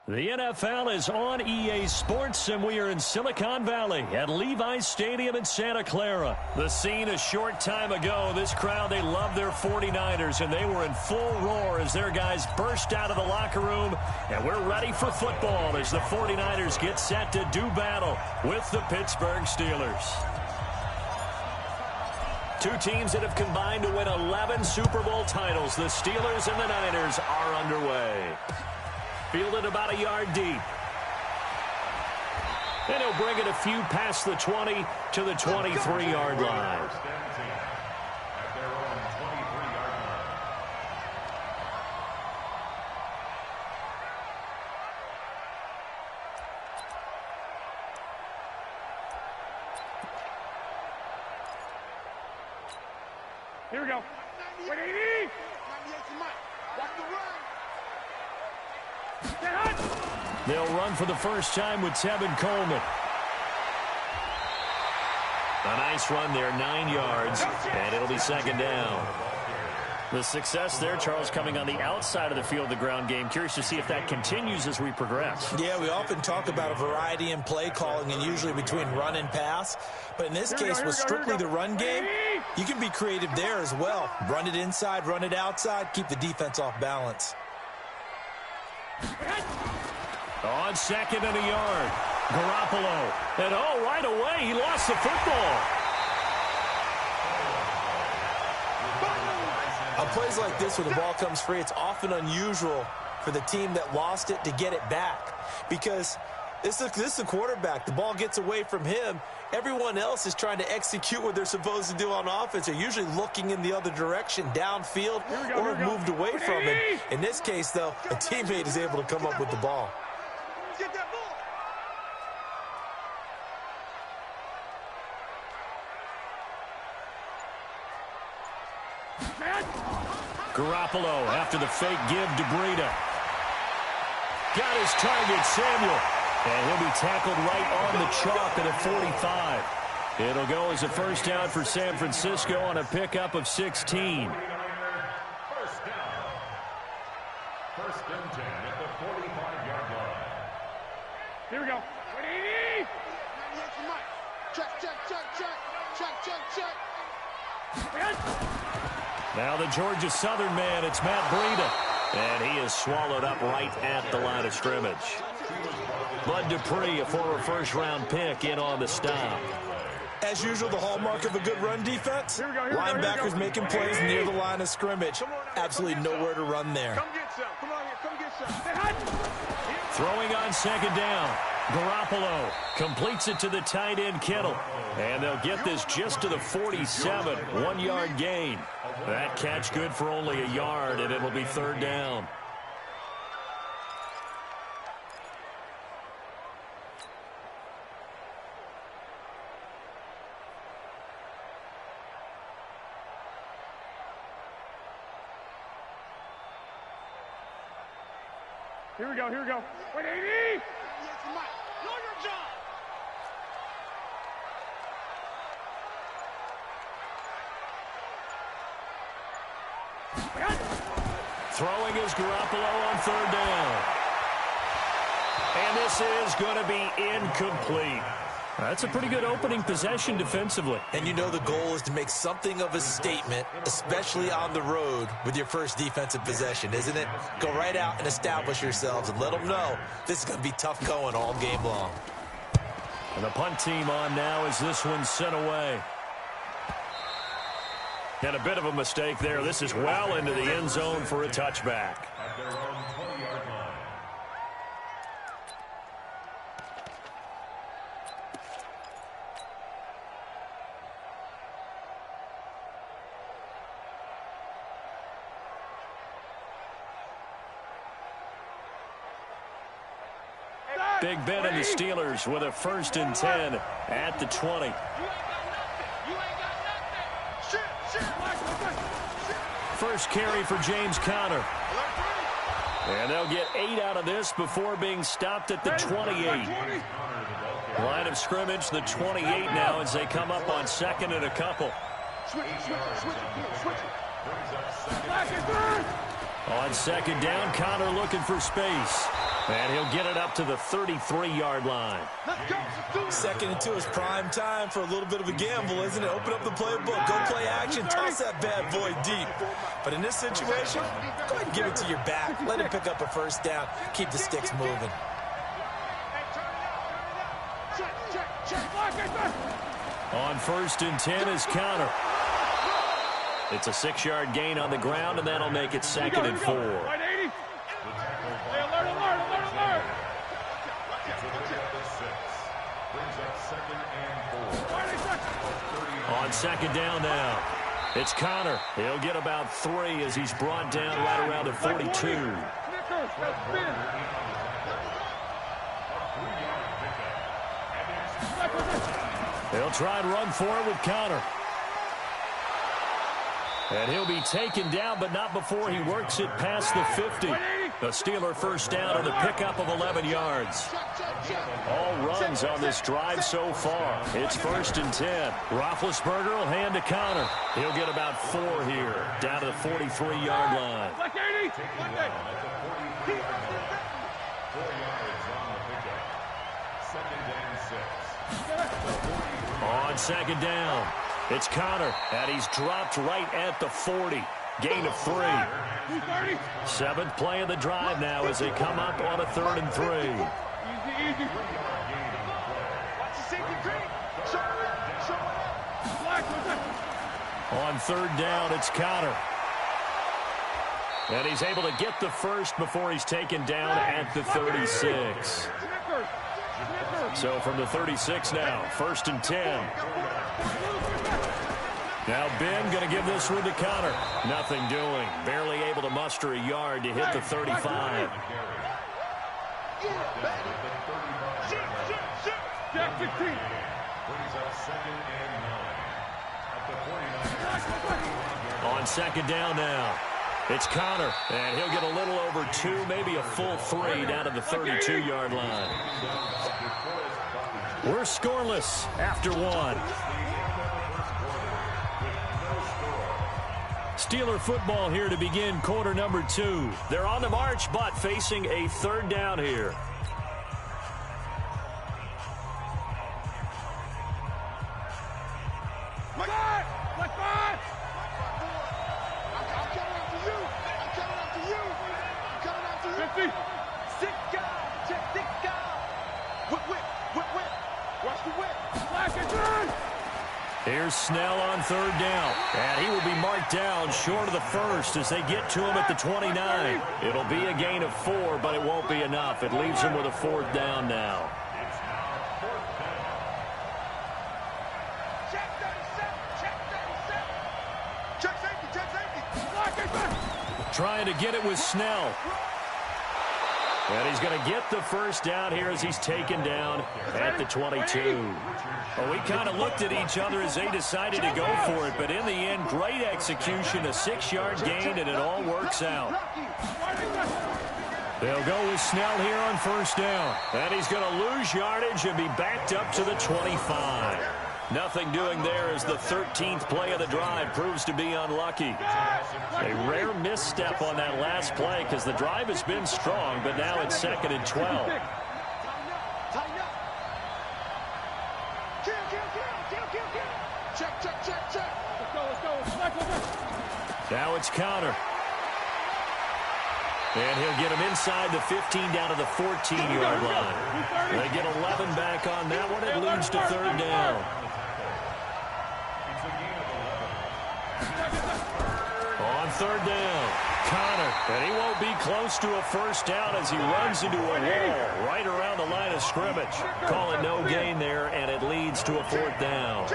The NFL is on EA Sports, and we are in Silicon Valley at Levi's Stadium in Santa Clara. The scene a short time ago. This crowd, they love their 49ers, and they were in full roar as their guys burst out of the locker room. And we're ready for football as the 49ers get set to do battle with the Pittsburgh Steelers. Two teams that have combined to win 11 Super Bowl titles. The Steelers and the Niners are underway. Fielded about a yard deep. And he'll bring it a few past the 20 to the 23-yard line. Here we go. 180. Watch the run. They'll run for the first time with Tevin Coleman. A nice run there, 9 yards, and it'll be second down. The success there, Charles, coming on the outside of the field, the ground game. Curious to see if that continues as we progress. Yeah, we often talk about a variety in play calling and usually between run and pass. But in this case, with strictly the run game, you can be creative there as well. Run it inside, run it outside, keep the defense off balance. On second and a yard, Garoppolo. And right away, he lost the football. On plays like this where the ball comes free, it's often unusual for the team that lost it to get it back. Because this is the quarterback. The ball gets away from him. Everyone else is trying to execute what they're supposed to do on offense. They're usually looking in the other direction, downfield, or have moved away from it. In this case, though, a teammate is able to come up with the ball. Get that ball. Garoppolo after the fake give to Breida. Got his target, Samuel. And he'll be tackled right on the chalk at the 45. It'll go as a first down for San Francisco on a pickup of 16. First down. First and 10 at the 45-yard line. Here we go. 180. Check. Now the Georgia Southern man, it's Matt Breida. And he is swallowed up right at the line of scrimmage. Bud Dupree, a former first-round pick, in on the stop. As usual, the hallmark of a good run defense, linebackers making plays near the line of scrimmage. Absolutely nowhere to run there. Come get some. Come on here. Come get some. Throwing on second down. Garoppolo completes it to the tight end, Kittle. And they'll get this just to the 47, 1-yard gain. That catch good for only a yard, and it'll be third down. Here we go. 180. Know your job. Throwing is Garoppolo on third down. And this is going to be incomplete. That's a pretty good opening possession defensively. And you know the goal is to make something of a statement, especially on the road with your first defensive possession, isn't it? Go right out and establish yourselves and let them know this is going to be tough going all game long. And the punt team on now as this one's sent away. And a bit of a mistake there. This is well into the end zone for a touchback. At their own 20-yard line. Big Ben and the Steelers with a first and 10 at the 20. First carry for James Conner. And they'll get 8 out of this before being stopped at the 28. Line of scrimmage, the 28 now as they come up on second and a couple. On second down, Conner looking for space. And he'll get it up to the 33-yard line. Second and 2 is prime time for a little bit of a gamble, isn't it? Open up the playbook, go play action, toss that bad boy deep. But in this situation, go ahead and give it to your back. Let him pick up a first down. Keep the sticks moving. On 1st and 10 is Conner. It's a 6-yard gain on the ground, and that'll make it 2nd and 4. On 2nd down now, it's Conner. He'll get about 3 as he's brought down right around the 42. He'll try and run for it with Conner. And he'll be taken down, but not before he works it past the 50. The Steeler first down on the pickup of 11 yards. All runs on this drive so far. It's 1st and 10. Roethlisberger will hand to Conner. He'll get about 4 here, down to the 43-yard line. On 2nd down, it's Conner, and he's dropped right at the 40. Gain of 3. 7th play of the drive now as they come up on a 3rd and 3. On 3rd down, it's Conner. And he's able to get the first before he's taken down at the 36. So from the 36 now, 1st and 10. Now Ben going to give this one to Conner. Nothing doing. Barely able to muster a yard to hit the 35. On 2nd down now, it's Conner, and he'll get a little over 2, maybe a full 3 down to the 32-yard line. We're scoreless after 1. Steeler football here to begin quarter number 2. They're on the march, but facing a 3rd down here. Here's Snell on 3rd down, and he will be marked down short of the first as they get to him at the 29. It'll be a gain of 4, but it won't be enough. It leaves him with a 4th down now. Trying to get it with Snell. And he's going to get the first down here as he's taken down at the 22. Well, we kind of looked at each other as they decided to go for it, but in the end, great execution, a 6-yard gain, and it all works out. They'll go with Snell here on 1st down. And he's going to lose yardage and be backed up to the 25. Nothing doing there as the 13th play of the drive proves to be unlucky. A rare misstep on that last play because the drive has been strong, but now it's 2nd and 12. Now it's Conner. And he'll get him inside the 15 down to the 14-yard line. They get 11 back on that one. It leads to 3rd down. On 3rd down, Conner, and he won't be close to a first down as he runs into a wall right around the line of scrimmage. Call it no gain there, and it leads to a 4th down.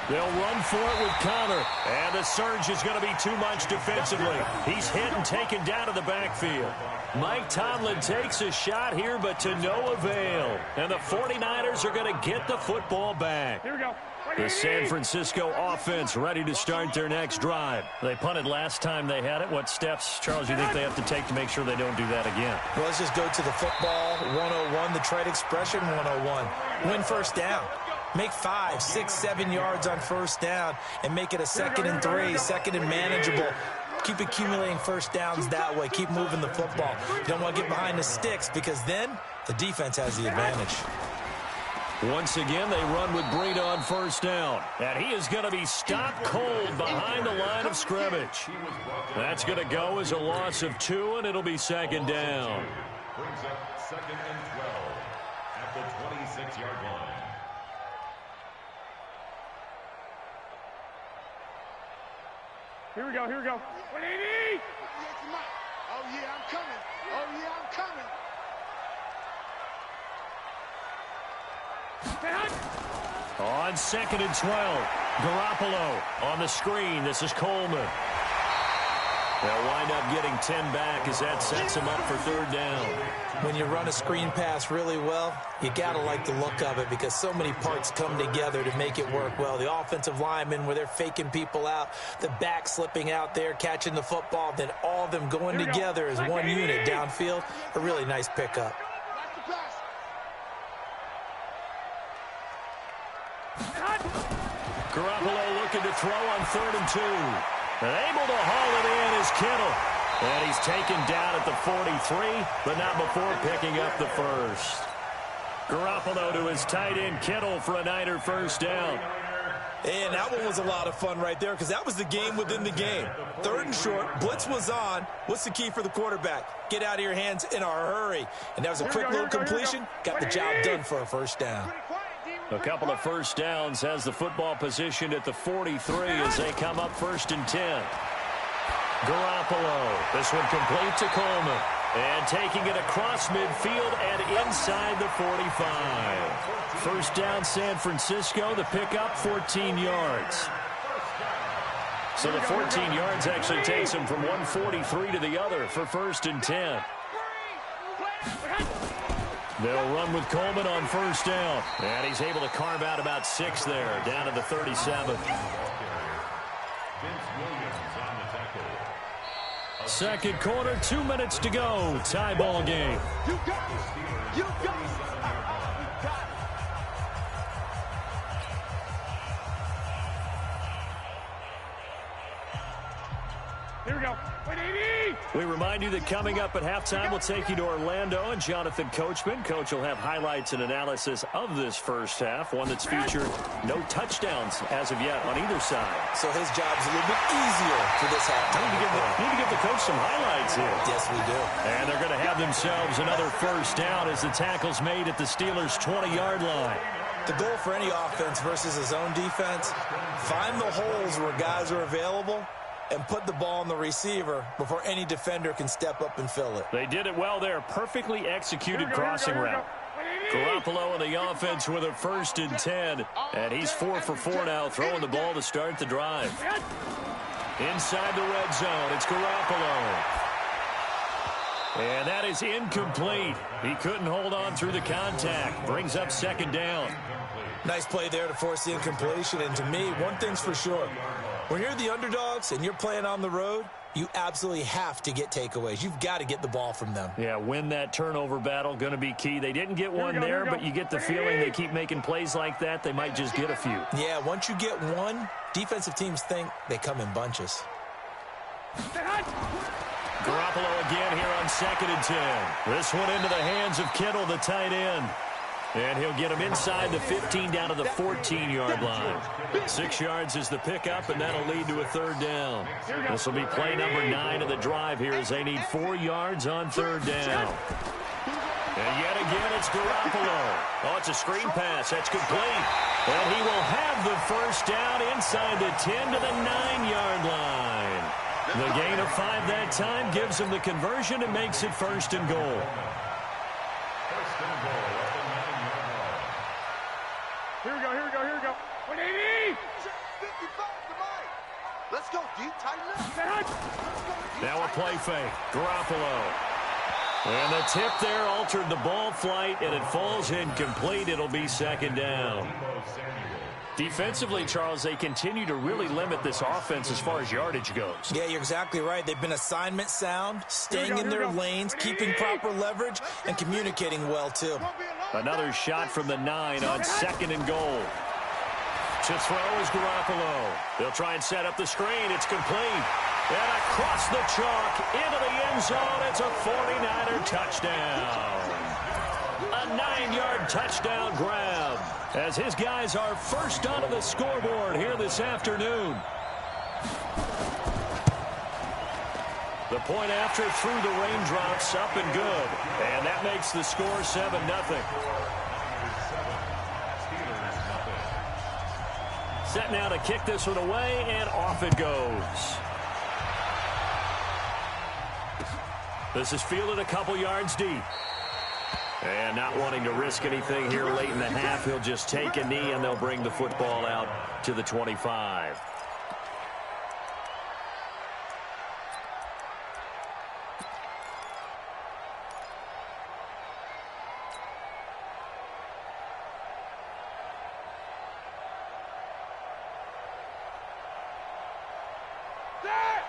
They'll run for it with Conner, and the surge is going to be too much defensively. He's hit and taken down to the backfield. Mike Tomlin takes a shot here, but to no avail. And the 49ers are going to get the football back. Here we go. The San Francisco offense ready to start their next drive. They punted last time they had it. What steps, Charles, do you think they have to take to make sure they don't do that again? Well, let's just go to the football 101, the trade expression 101. Win first down. Make 5, 6, 7 yards on first down and make it a 2nd and 3, 2nd and manageable. Keep accumulating first downs that way. Keep moving the football. You don't want to get behind the sticks because then the defense has the advantage. Once again, they run with Breida on first down. And he is going to be stopped cold behind the line of scrimmage. That's going to go as a loss of 2, and it'll be second down. Brings up 2nd and 12 at the 26-yard line. Here we go, here we go. 180! Oh, yeah, I'm coming. Oh, yeah, I'm coming. On 2nd and 12, Garoppolo on the screen. This is Coleman. They'll wind up getting 10 back as that sets him up for third down. When you run a screen pass really well, you got to like the look of it because so many parts come together to make it work well. The offensive linemen where they're faking people out, the back slipping out there, catching the football, then all of them going together as one unit downfield. A really nice pickup. Garoppolo looking to throw on 3rd and 2. And able to haul it in is Kittle. And he's taken down at the 43, but not before picking up the first. Garoppolo to his tight end Kittle for a Niner first down. And that one was a lot of fun right there because that was the game within the game. 3rd and short, blitz was on. What's the key for the quarterback? Get out of your hands in a hurry. And that was a quick little completion. Got the job done for a first down. A couple of first downs has the football positioned at the 43 as they come up 1st and 10. Garoppolo, this one complete to Coleman. And taking it across midfield and inside the 45. First down San Francisco, the pickup 14 yards. So the 14 yards actually takes him from 143 to the other for 1st and 10. They'll run with Coleman on first down. And he's able to carve out about 6 there, down to the 37. Second quarter, 2 minutes to go. Tie ball game. You got it. You got it. Here we go. 180! We remind you that coming up at halftime, we'll take you to Orlando and Jonathan Coachman. Coach will have highlights and analysis of this first half, one that's featured no touchdowns as of yet on either side. So his job's a little bit easier for this halftime. Need to give the coach some highlights here. Yes, we do. And they're going to have themselves another first down as the tackle's made at the Steelers' 20-yard line. The goal for any offense versus his own defense, find the holes where guys are available and put the ball on the receiver before any defender can step up and fill it. They did it well there. Perfectly executed crossing route. Garoppolo and the offense with a 1st and 10. And he's 4 for 4 now, throwing the ball to start the drive. Inside the red zone, it's Garoppolo. And that is incomplete. He couldn't hold on through the contact. Brings up 2nd down. Nice play there to force the incompletion. And to me, one thing's for sure. When you're the underdogs and you're playing on the road, you absolutely have to get takeaways. You've got to get the ball from them. Yeah, win that turnover battle, going to be key. They didn't get one there, but you get the feeling they keep making plays like that, they might just get a few. Yeah, once you get one, defensive teams think they come in bunches. Garoppolo again here on 2nd and 10. This one into the hands of Kittle, the tight end. And he'll get him inside the 15 down to the 14-yard line. 6 yards is the pickup, and that'll lead to a 3rd down. This will be play number 9 of the drive here as they need 4 yards on 3rd down. And yet again, it's Garoppolo. Oh, it's a screen pass. That's complete. And he will have the first down inside the 10 to the 9-yard line. The gain of 5 that time gives him the conversion and makes it 1st and goal. Here we go, here we go, here we go. 180! Let's go, deep, tighten up. Now a play fake. Garoppolo. And the tip there altered the ball flight, and it falls incomplete. It'll be 2nd down. Defensively, Charles, they continue to really limit this offense as far as yardage goes. Yeah, you're exactly right. They've been assignment sound, staying in their lanes, keeping proper leverage, and communicating well, too. Another shot from the 9 on 2nd and goal. To throw is Garoppolo. They'll try and set up the screen. It's complete. And across the chalk, into the end zone, it's a 49er touchdown. A 9-yard touchdown grab as his guys are first onto the scoreboard here this afternoon. The point after through the raindrops, up and good. And that makes the score 7-0. Set now to kick this one away, and off it goes. This is fielded a couple yards deep. And not wanting to risk anything here late in the half, he'll just take a knee, and they'll bring the football out to the 25.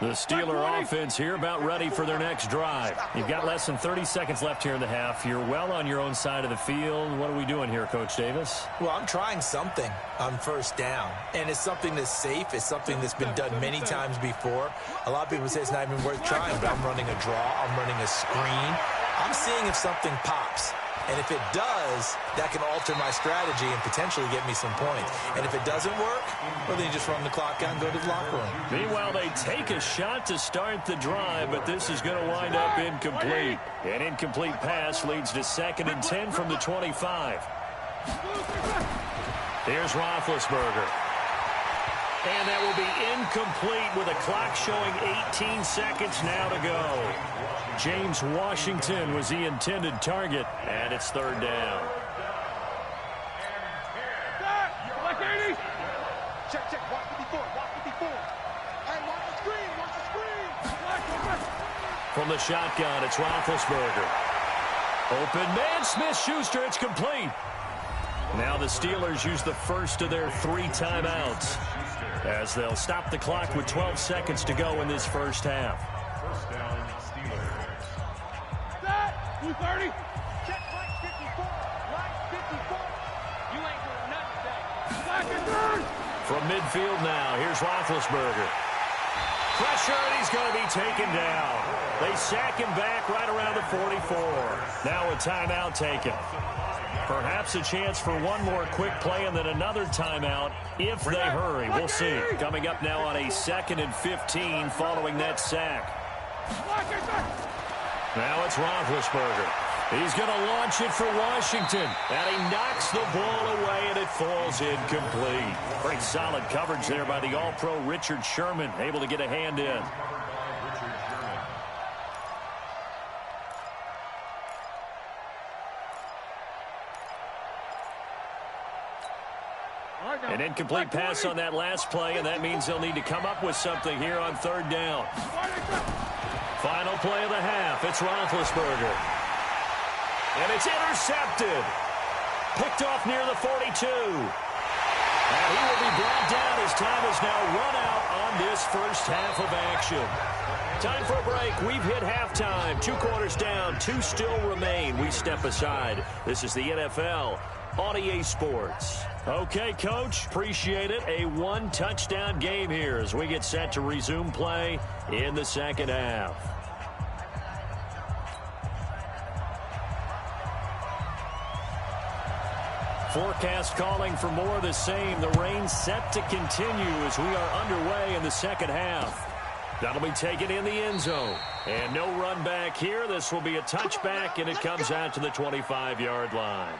The Steeler offense here about ready for their next drive. You've got less than 30 seconds left here in the half. You're well on your own side of the field. What are we doing here, Coach Davis? Well, I'm trying something on first down, and it's something that's safe. It's something that's been done many times before. A lot of people say it's not even worth trying, but I'm running a draw. I'm running a screen. I'm seeing if something pops. And if it does, that can alter my strategy and potentially get me some points. And if it doesn't work, well, then you just run the clock out and go to the locker room. Meanwhile, they take a shot to start the drive, but this is going to wind up incomplete. An incomplete pass leads to 2nd and 10 from the 25. Here's Roethlisberger. And that will be incomplete with a clock showing 18 seconds now to go. James Washington was the intended target, and it's 3rd down. Check, check. Watch 54. Watch 54. Hey, watch the screen. Watch the screen. From the shotgun, it's Roethlisberger. Open man, Smith-Schuster. It's complete. Now the Steelers use the first of their 3 timeouts as they'll stop the clock with 12 seconds to go in this first half. First down, Steelers. 230. Check right 54. Right 54. You ain't doing nothing today. Second down. From midfield now, here's Roethlisberger. Pressure, and he's going to be taken down. They sack him back right around the 44. Now a timeout taken. Perhaps a chance for one more quick play and then another timeout if they hurry. We'll see. Coming up now on a 2nd and 15 following that sack. Now it's Roethlisberger. He's going to launch it for Washington. And he knocks the ball away, and it falls incomplete. Pretty solid coverage there by the All-Pro Richard Sherman, able to get a hand in. An incomplete pass on that last play, and that means they'll need to come up with something here on 3rd down. Final play of the half. It's Roethlisberger. And it's intercepted. Picked off near the 42. And he will be brought down as time is now run out on this first half of action. Time for a break. We've hit halftime. 2 quarters down. 2 still remain. We step aside. This is the NFL on EA Sports. Okay, Coach, appreciate it. A 1-touchdown game here as we get set to resume play in the second half. Forecast calling for more of the same. The rain set to continue as we are underway in the second half. That'll be taken in the end zone. And no run back here. This will be a touchback, and it comes out to the 25-yard line.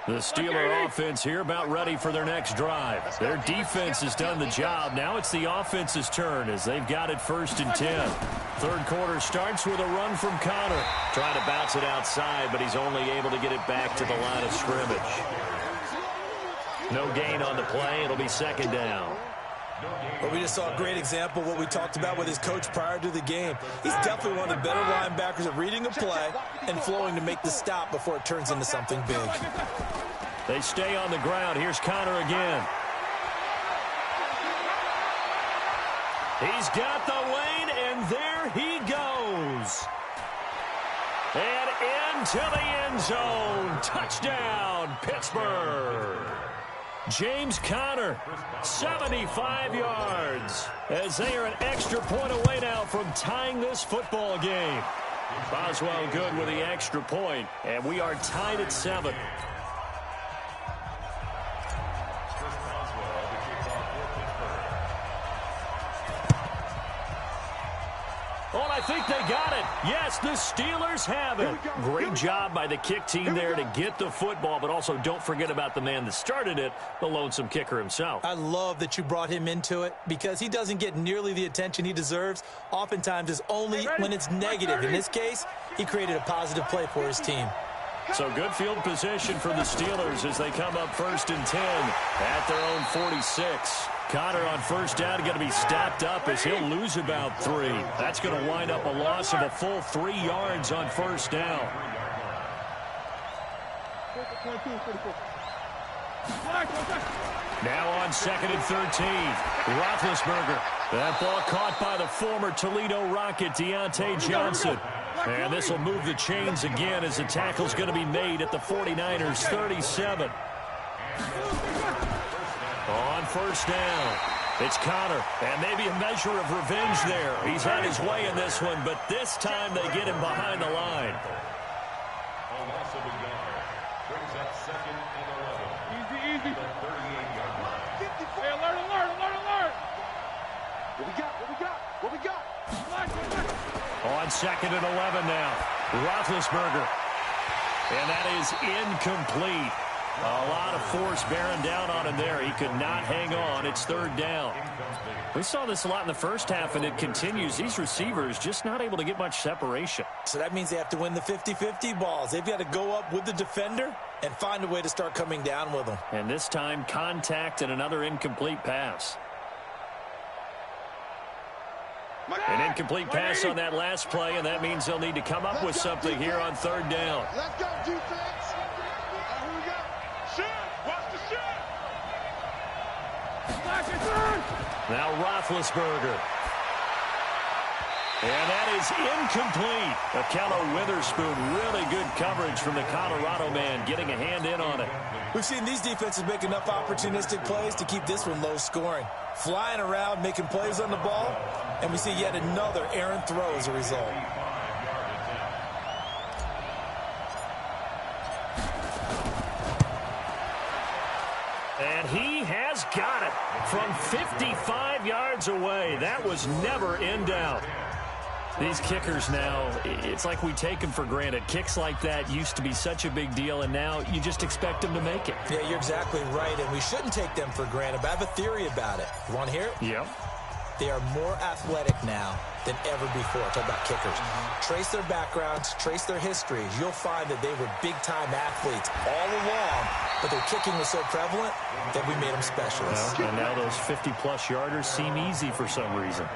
The Steeler offense here about ready for their next drive. Their defense has done the job. Now it's the offense's turn as they've got it 1st and 10. 3rd quarter starts with a run from Connor. Trying to bounce it outside, but he's only able to get it back to the line of scrimmage. No gain on the play. It'll be 2nd down. Well, we just saw a great example of what we talked about with his coach prior to the game. He's definitely one of the better linebackers at reading a play and flowing to make the stop before it turns into something big. They stay on the ground. Here's Conner again. He's got the lane, and there he goes. And into the end zone. Touchdown, Pittsburgh. James Conner, 75 yards, as they are an extra point away now from tying this football game. Boswell good with the extra point, and we are tied at 7. Well, I think they got it. Yes, the Steelers have it. Great job by the kick team there to get the football, but also don't forget about the man that started it, the lonesome kicker himself. I love that you brought him into it because he doesn't get nearly the attention he deserves. Oftentimes it's only when it's negative. In this case, he created a positive play for his team. So good field position for the Steelers as they come up 1st and 10 at their own 46. Conner on first down going to be stopped up as he'll lose about 3. That's going to wind up a loss of a full 3 yards on first down. Now on 2nd and 13. Roethlisberger. That ball caught by the former Toledo Rocket, Deontay Johnson. And this will move the chains again as the tackle's going to be made at the 49ers 37. On first down, it's Conner, and maybe a measure of revenge there. He's had his way in this one, but this time they get him behind the line. A loss of a yard brings up 2nd and 11. Easy. The 38-yard line. Hey, alert. What we got? On 2nd and 11 now, Roethlisberger. And that is incomplete. A lot of force bearing down on him there. He could not hang on. It's 3rd down. We saw this a lot in the first half, and it continues. These receivers just not able to get much separation. So that means they have to win the 50-50 balls. They've got to go up with the defender and find a way to start coming down with them. And this time, contact and another incomplete pass. An incomplete pass on that last play, and that means they'll need to come up with something here on 3rd down. Let's go, defense. Here we go. Watch the shot. Now Roethlisberger. And that is incomplete. Akello Witherspoon, really good coverage from the Colorado man, getting a hand in on it. We've seen these defenses make enough opportunistic plays to keep this one low scoring. Flying around, making plays on the ball, and we see yet another errant throw as a result. And he has got it from 55 yards away. That was never in doubt. These kickers now, it's like we take them for granted. Kicks like that used to be such a big deal, and now you just expect them to make it. Yeah, you're exactly right, and we shouldn't take them for granted, but I have a theory about it. You want to hear it? Yep. They are more athletic now than ever before. Talk about kickers. Trace their backgrounds, trace their histories. You'll find that they were big-time athletes all along, but their kicking was so prevalent that we made them specialists. Well, and now those 50-plus yarders seem easy for some reason.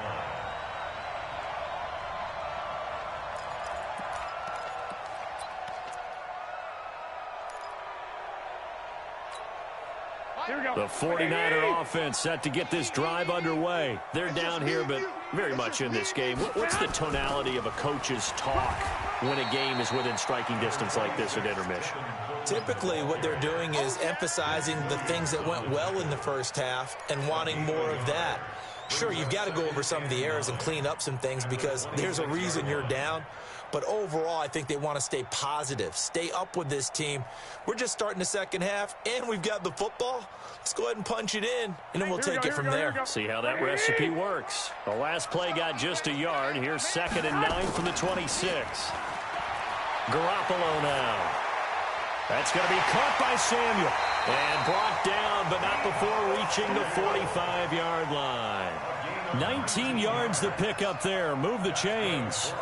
The 49er offense set to get this drive underway. They're down here, but very much in this game. What's the tonality of a coach's talk when a game is within striking distance like this at intermission? Typically, what they're doing is emphasizing the things that went well in the first half and wanting more of that. Sure, you've got to go over some of the errors and clean up some things because there's a reason you're down. But overall, I think they want to stay positive, stay up with this team. We're just starting the second half, and we've got the football. Let's go ahead and punch it in, and then we'll take it from there. See how that recipe works. The last play got just a yard. Here's 2nd and 9 from the 26. Garoppolo now. That's going to be caught by Samuel. And brought down, but not before reaching the 45-yard line. 19 yards to pick up there. Move the chains.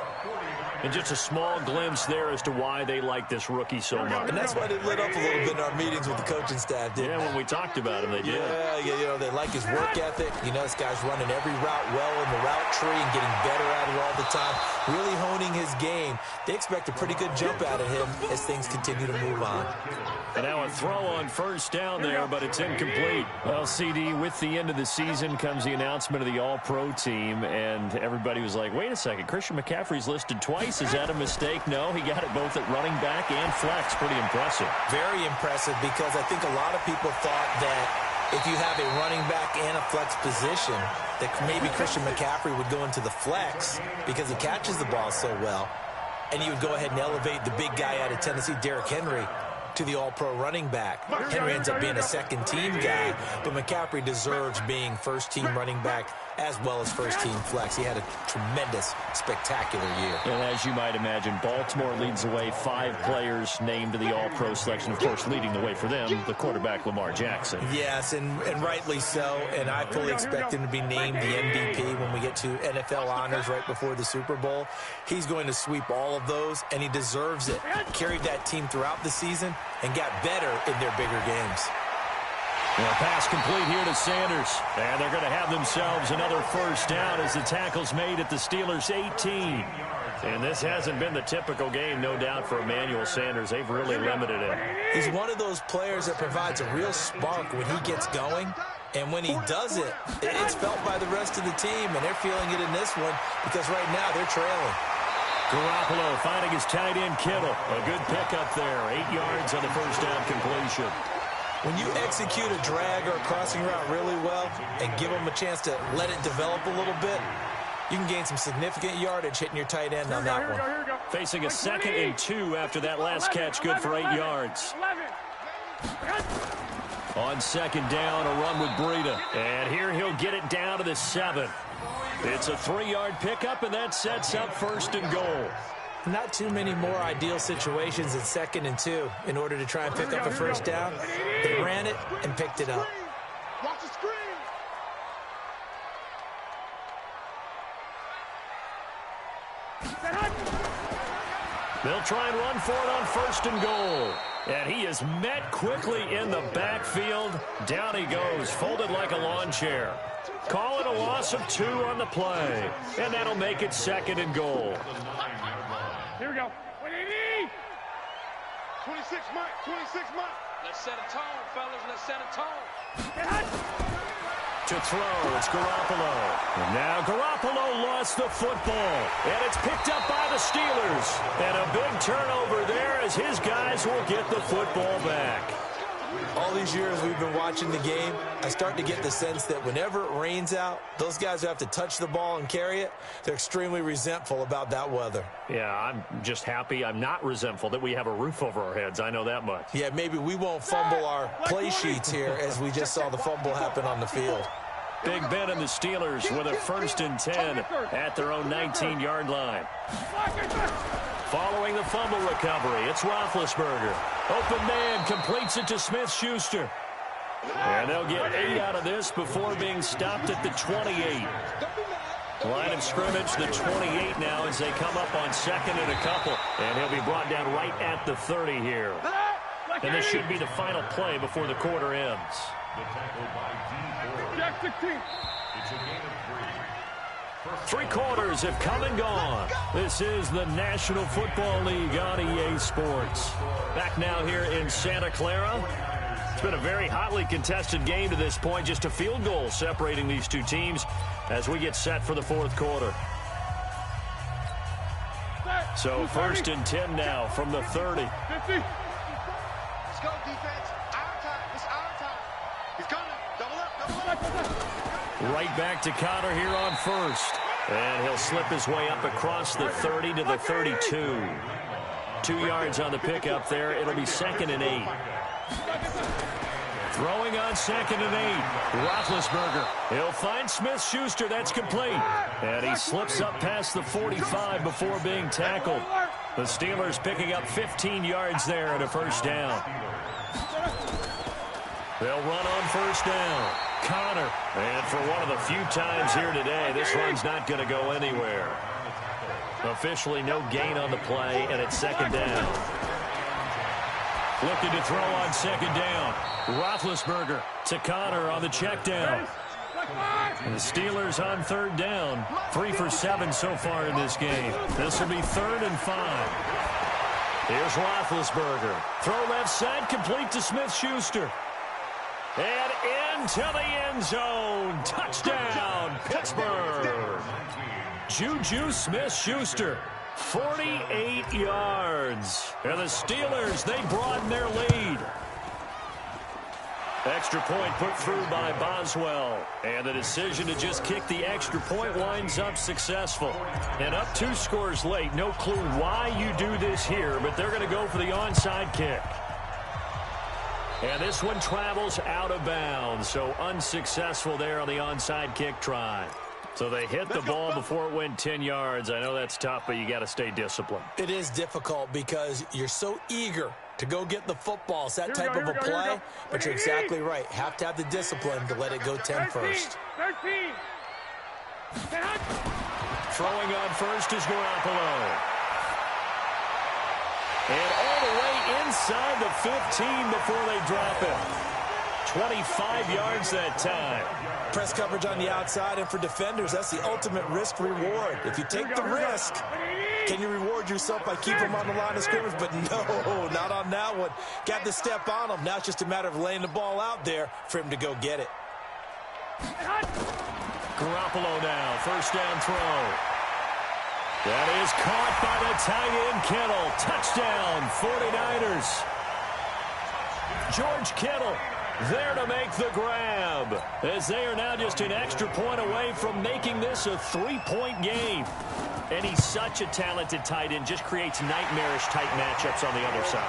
And just a small glimpse there as to why they like this rookie so much. And that's why they lit up a little bit in our meetings with the coaching staff, didn't they? When we talked about him, they did. Yeah, they like his work ethic. This guy's running every route well in the route tree and getting better at it all the time, really honing his game. They expect a pretty good jump out of him as things continue to move on. And now a throw on first down there, but it's incomplete. Well, CD, with the end of the season comes the announcement of the All-Pro team, and everybody was like, wait a second, Christian McCaffrey's listed twice. Is that a mistake? No, he got it both at running back and flex. Pretty impressive. Very impressive, because I think a lot of people thought that if you have a running back and a flex position, that maybe Christian McCaffrey would go into the flex because he catches the ball so well, and you would go ahead and elevate the big guy out of Tennessee, Derrick Henry, to the All-Pro running back. Henry ends up being a second-team guy, but McCaffrey deserves being first-team running back as well as first-team flex. He had a tremendous, spectacular year. And as you might imagine, Baltimore leads the way. 5 players named to the All-Pro selection. Of course, leading the way for them, the quarterback Lamar Jackson. Yes, and rightly so. And I fully expect him to be named the MVP when we get to NFL honors right before the Super Bowl. He's going to sweep all of those, and he deserves it. Carried that team throughout the season and got better in their bigger games. Well, pass complete here to Sanders. And they're going to have themselves another first down as the tackle's made at the Steelers' 18. And this hasn't been the typical game, no doubt, for Emmanuel Sanders. They've really limited him. He's one of those players that provides a real spark when he gets going. And when he does it, it's felt by the rest of the team, and they're feeling it in this one because right now they're trailing. Garoppolo finding his tight end Kittle. A good pickup there. 8 yards on the first down completion. When you execute a drag or a crossing route really well and give them a chance to let it develop a little bit, you can gain some significant yardage hitting your tight end on that one. Facing a 2nd and 2 after that last catch, good for 8 yards. On 2nd down, a run with Breida. And here he'll get it down to the 7. It's a 3-yard pickup, and that sets up 1st and goal. Not too many more ideal situations in 2nd and 2 in order to try and pick up a first down. They ran it and picked it up. Watch the screen. They'll try and run for it on 1st and goal. And he is met quickly in the backfield. Down he goes, folded like a lawn chair. Call it a loss of 2 on the play. And that'll make it 2nd and goal. Here we go. 26 Mike, 26 Mike. Let's set a tone, fellas. Let's set a tone. To throw, it's Garoppolo. And now Garoppolo lost the football. And it's picked up by the Steelers. And a big turnover there as his guys will get the football back. All these years we've been watching the game, I start to get the sense that whenever it rains out, those guys who have to touch the ball and carry it, they're extremely resentful about that weather. Yeah, I'm just happy I'm not resentful that we have a roof over our heads. I know that much. Yeah, maybe we won't fumble our play sheets here as we just saw the fumble happen on the field. Big Ben and the Steelers with a 1st and 10 at their own 19-yard line. Following the fumble recovery, it's Roethlisberger. Open man completes it to Smith-Schuster. And they'll get 8 out of this before being stopped at the 28. Line of scrimmage, the 28 now as they come up on 2nd and a couple. And he'll be brought down right at the 30 here. And this should be the final play before the quarter ends. The tackle by D. Jack 16. It's a gain of 3. 3 quarters have come and gone. This is the National Football League on EA Sports. Back now here in Santa Clara. It's been a very hotly contested game to this point. Just a field goal separating these two teams as we get set for the 4th quarter. So 1st and 10 now from the 30. 50. Let's go, defense. Our time. It's our time. He's coming. Double up. Right back to Connor here on 1st. And he'll slip his way up across the 30 to the 32. 2 yards on the pickup there. It'll be 2nd and 8. Throwing on 2nd and 8. Roethlisberger. He'll find Smith-Schuster. That's complete. And he slips up past the 45 before being tackled. The Steelers picking up 15 yards there and a first down. They'll run on 1st down. Connor. And for one of the few times here today, this run's not going to go anywhere. Officially no gain on the play, and it's second down. Looking to throw on second down. Roethlisberger to Connor on the check down. And the Steelers on third down. 3 for 7 so far in this game. This will be 3rd and 5. Here's Roethlisberger. Throw left side, complete to Smith-Schuster. And into the end zone. Touchdown, Pittsburgh. Juju Smith-Schuster. 48 yards. And the Steelers, they broaden their lead. Extra point put through by Boswell. And the decision to just kick the extra point winds up successful. And up 2 scores late. No clue why you do this here, but they're going to go for the onside kick. And this one travels out of bounds, so unsuccessful there on the onside kick try. So they hit the ball before it went 10 yards. I know that's tough, but you got to stay disciplined. It is difficult because you're so eager to go get the football. It's that type of a play, but you're exactly right. Have to have the discipline to let it go 10 first. 13. Throwing on first is Garoppolo. And all the way inside the 15 before they drop it. 25 yards that time. Press coverage on the outside, and for defenders, that's the ultimate risk-reward. If you take the risk, can you reward yourself by keeping them on the line of scrimmage? But no, not on that one. Got to step on them. Now it's just a matter of laying the ball out there for him to go get it. Garoppolo now, first down throw. That is caught by the tight end, Kittle. Touchdown, 49ers. George Kittle there to make the grab, as they are now just an extra point away from making this a 3-point game. And he's such a talented tight end, just creates nightmarish tight matchups on the other side.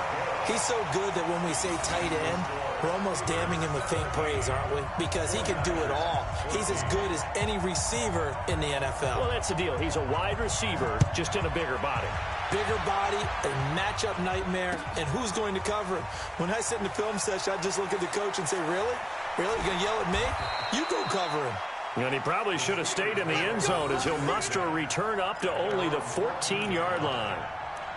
He's so good that when we say tight end, we're almost damning him with faint praise, aren't we? Because he can do it all. He's as good as any receiver in the NFL. Well, that's the deal. He's a wide receiver, just in a bigger body. Bigger body, a matchup nightmare, and who's going to cover him? When I sit in the film session, I just look at the coach and say, really? Really? You're going to yell at me? You go cover him. And he probably should have stayed in the end zone as he'll muster a return up to only the 14-yard line.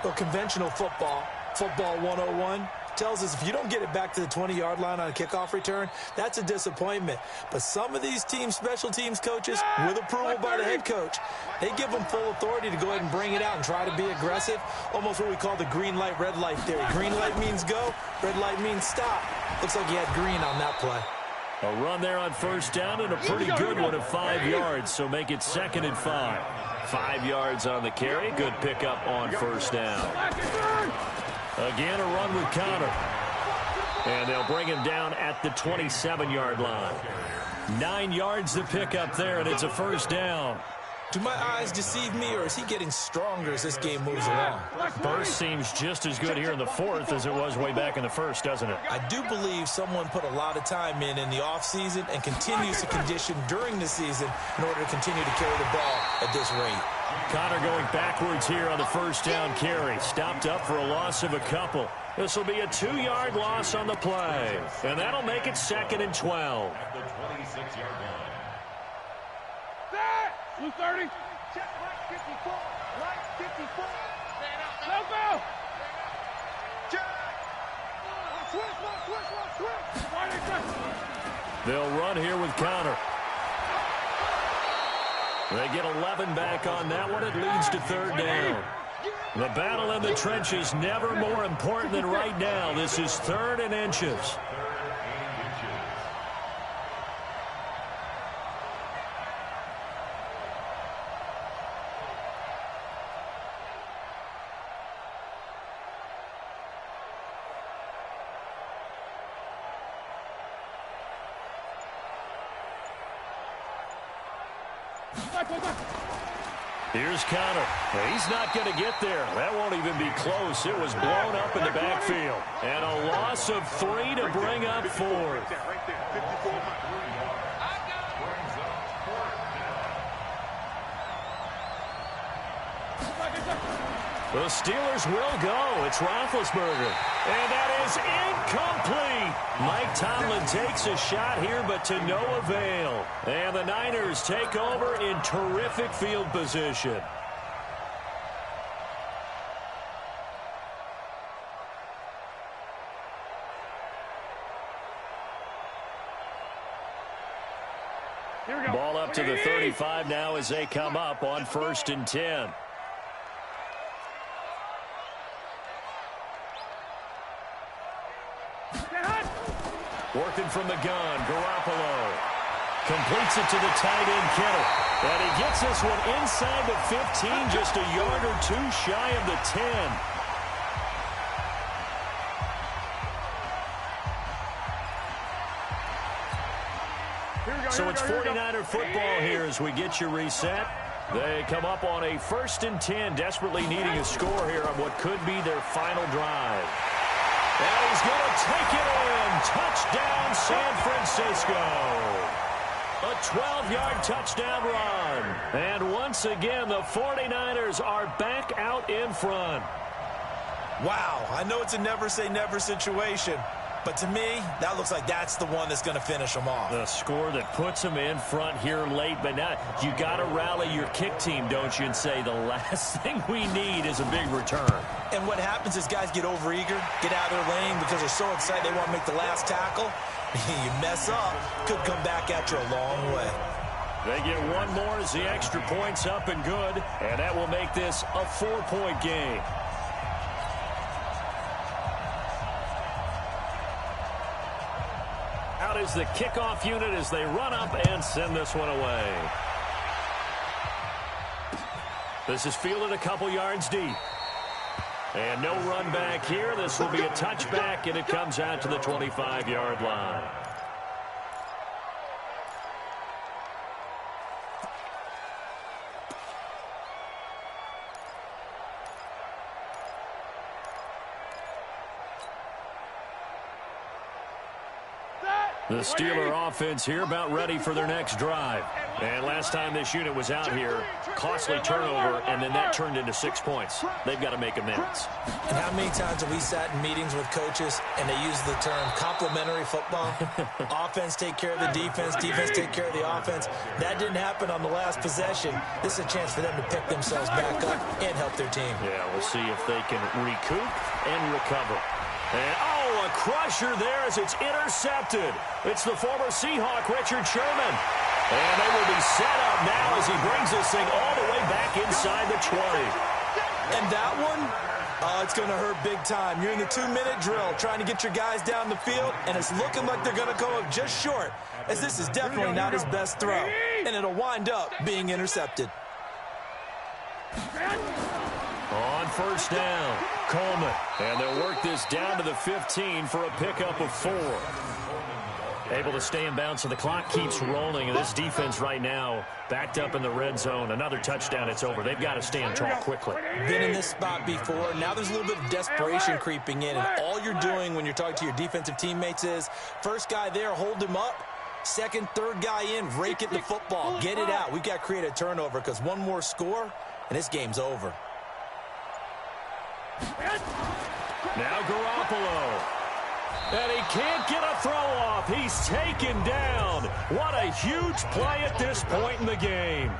Well, conventional football 101, tells us if you don't get it back to the 20-yard line on a kickoff return, that's a disappointment. But some of these teams, special teams coaches, with approval by the head coach, they give them full authority to go ahead and bring it out and try to be aggressive, almost what we call the green light, red light theory. Green light means go, red light means stop. Looks like he had green on that play. A run there on first down and a pretty good one of 5 yards, so make it 2nd and 5. 5 yards on the carry, good pickup on first down. Again, a run with Connor. And they'll bring him down at the 27-yard line. 9 yards to pick up there, and it's a first down. Do my eyes deceive me, or is he getting stronger as this game moves along? Burst seems just as good here in the 4th as it was way back in the 1st, doesn't it? I do believe someone put a lot of time in the offseason and continues to condition during the season in order to continue to carry the ball at this rate. Connor going backwards here on the first down carry. Stopped up for a loss of a couple. This will be a 2-yard loss on the play. And that'll make it 2nd and 12. At the 26-yard line. Blue 30. Check right 54. Right 54. Let's go. Check. Switch. They'll run here with Connor. They get 11 back on that one. It leads to 3rd down. The battle in the trenches never more important than right now. This is 3rd and inches. Here's Connor. He's not going to get there. That won't even be close. It was blown up in the backfield. And a loss of 3 to bring up 4th. The Steelers will go. It's Roethlisberger. And that is incomplete. Mike Tomlin takes a shot here, but to no avail. And the Niners take over in terrific field position. to the 35 now as they come up on 1st and 10. Working from the gun, Garoppolo completes it to the tight end, Kittle. And he gets this one inside the 15, just a yard or two shy of the 10. So it's 49er football here as we get you reset. They come up on a 1st and 10, desperately needing a score here on what could be their final drive. And he's going to take it in. Touchdown, San Francisco. A 12-yard touchdown run. And once again, the 49ers are back out in front. Wow, I know it's a never-say-never situation, but to me, that looks like that's the one that's going to finish them off. The score that puts them in front here late, but now you got to rally your kick team, don't you, and say the last thing we need is a big return. And what happens is guys get overeager, get out of their lane because they're so excited they want to make the last tackle. You mess up, could come back at you a long way. They get one more as the extra point's up and good, and that will make this a 4-point game. Out is the kickoff unit as they run up and send this one away. This is fielded a couple yards deep. And no run back here. This will be a touchback, and it comes out to the 25-yard line. The Steeler offense here about ready for their next drive. And last time this unit was out here, costly turnover, and then that turned into 6 points. They've got to make amends. And how many times have we sat in meetings with coaches and they use the term complementary football? Offense take care of the defense, defense take care of the offense. That didn't happen on the last possession. This is a chance for them to pick themselves back up and help their team. Yeah, we'll see if they can recoup and recover. And, oh, a crusher there as it's intercepted. It's the former Seahawk, Richard Sherman. And they will be set up now as he brings this thing all the way back inside the 20. And that one, it's going to hurt big time. You're in the 2-minute drill trying to get your guys down the field, and it's looking like they're going to come up just short, as this is definitely not his best throw. And it'll wind up being intercepted. On 1st down, Coleman. And they'll work this down to the 15 for a pickup of 4. Able to stay in bounds, so the clock keeps rolling. And this defense right now backed up in the red zone. Another touchdown, it's over. They've got to stand tall quickly. Been in this spot before. Now there's a little bit of desperation creeping in. And all you're doing when you're talking to your defensive teammates is, first guy there, hold him up. Second, third guy in, rake it the football. Get it out. We've got to create a turnover because one more score, and this game's over. Now Garoppolo. And he can't get a throw off. He's taken down. What a huge play at this point in the game.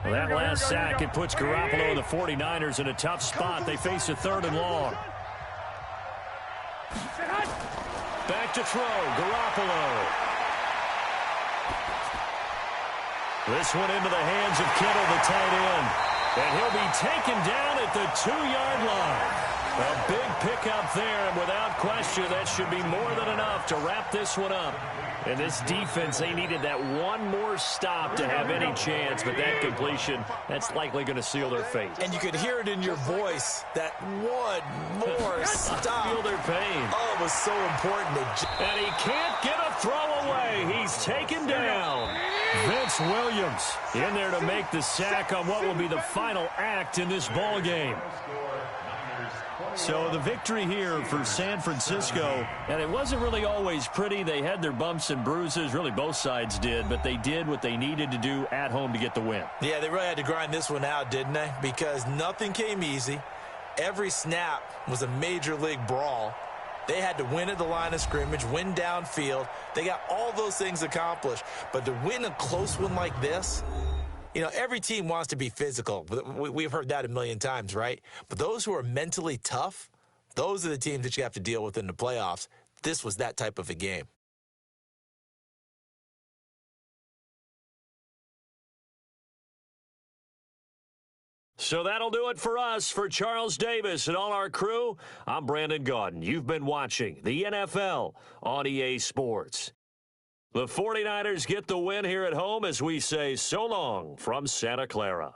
Well, that last sack, it puts Garoppolo and the 49ers in a tough spot. They face a 3rd and long. Back to throw, Garoppolo. This one into the hands of Kittle, the tight end. And he'll be taken down at the 2-yard line. A big pickup there, and without question, that should be more than enough to wrap this one up. And this defense, they needed that one more stop to have any chance, but that completion, that's likely going to seal their fate. And you could hear it in your voice, that one more stop. Feel their pain. Oh, it was so important. And he can't get a throw away. He's taken down. Vince Williams in there to make the sack on what will be the final act in this ball game. So the victory here for San Francisco, and it wasn't really always pretty. They had their bumps and bruises, really both sides did, but they did what they needed to do at home to get the win. Yeah, they really had to grind this one out, didn't they? Because nothing came easy. Every snap was a major league brawl. They had to win at the line of scrimmage, win downfield. They got all those things accomplished. But to win a close one like this, you know, every team wants to be physical. We've heard that a million times, right? But those who are mentally tough, those are the teams that you have to deal with in the playoffs. This was that type of a game. So that'll do it for us. For Charles Davis and all our crew, I'm Brandon Gaudin. You've been watching the NFL on EA Sports. The 49ers get the win here at home as we say so long from Santa Clara.